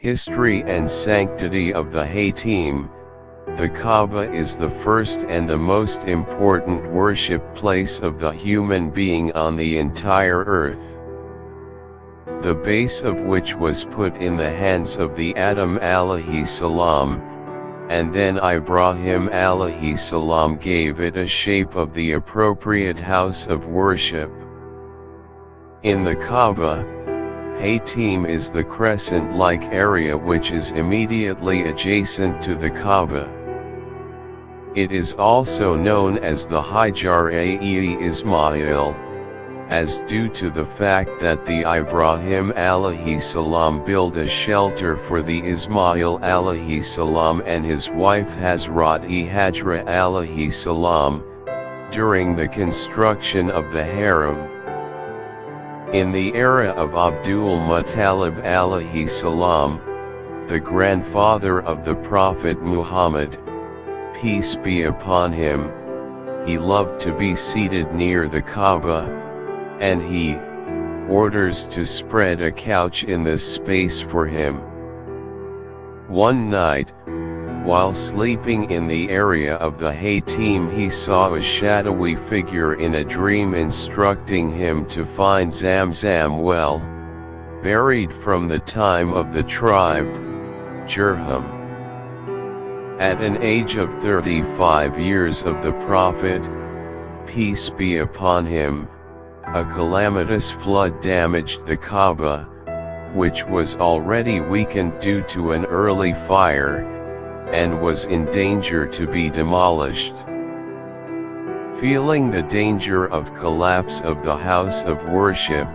History and sanctity of the Hateem. The Kaaba is the first and the most important worship place of the human being on the entire earth. The base of which was put in the hands of the Adam alayhi salam, and then Ibrahim alayhi salam gave it a shape of the appropriate house of worship. In the Kaaba, Hateem is the crescent-like area which is immediately adjacent to the Kaaba. It is also known as the Hijr-e-Ismail, as due to the fact that the Ibrahim alayhi salam built a shelter for the Ismail alayhi salam and his wife Hijr-e alayhi salam, during the construction of the harem. In the era of Abdul Muttalib alayhi salam, the grandfather of the Prophet Muhammad, peace be upon him, he loved to be seated near the Kaaba, and he orders to spread a couch in this space for him. One night, while sleeping in the area of the Hateem, he saw a shadowy figure in a dream instructing him to find Zamzam well, buried from the time of the tribe, Jurhum. At an age of 35 years of the Prophet, peace be upon him, a calamitous flood damaged the Kaaba, which was already weakened due to an early fire, and was in danger to be demolished. Feeling the danger of collapse of the house of worship,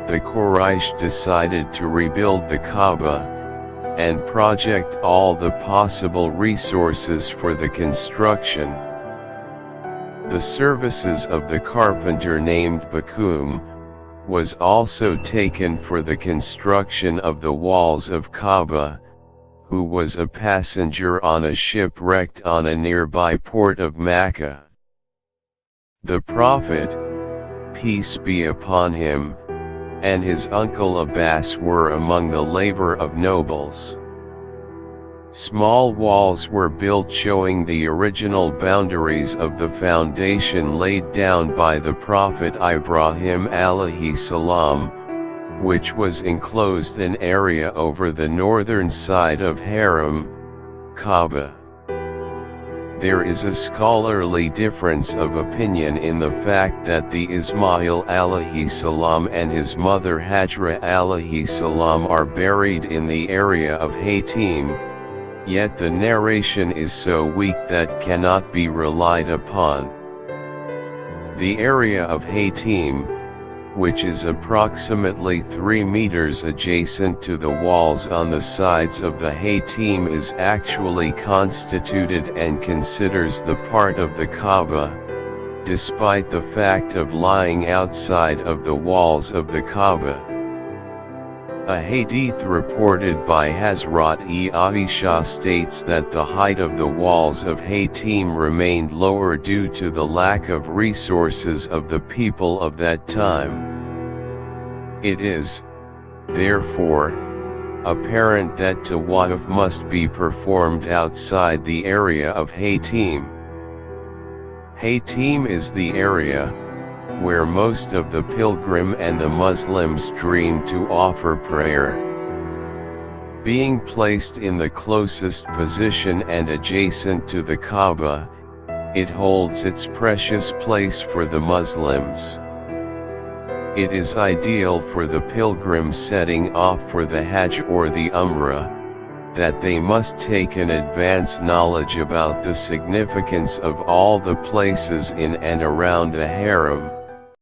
the Quraysh decided to rebuild the Kaaba, and project all the possible resources for the construction. The services of the carpenter named Bakum was also taken for the construction of the walls of Kaaba, who was a passenger on a ship wrecked on a nearby port of Makkah. The Prophet, peace be upon him, and his uncle Abbas were among the labor of nobles. Small walls were built showing the original boundaries of the foundation laid down by the Prophet Ibrahim alayhi salam, which was enclosed an area over the northern side of Haram, Kaaba. There is a scholarly difference of opinion in the fact that the Ismail alayhi salam and his mother Hajra alayhi salam are buried in the area of Hateem, yet the narration is so weak that cannot be relied upon. The area of Hateem, which is approximately 3 meters adjacent to the walls on the sides of the Hateem, is actually constituted and considers the part of the Kaaba, despite the fact of lying outside of the walls of the Kaaba. A hadith reported by Hazrat-e Aisha states that the height of the walls of Hateem remained lower due to the lack of resources of the people of that time. It is, therefore, apparent that tawaf must be performed outside the area of Hateem. Hateem is the area where most of the pilgrim and the Muslims dream to offer prayer. Being placed in the closest position and adjacent to the Kaaba, it holds its precious place for the Muslims. It is ideal for the pilgrim setting off for the Hajj or the Umrah, that they must take an advanced knowledge about the significance of all the places in and around the harem.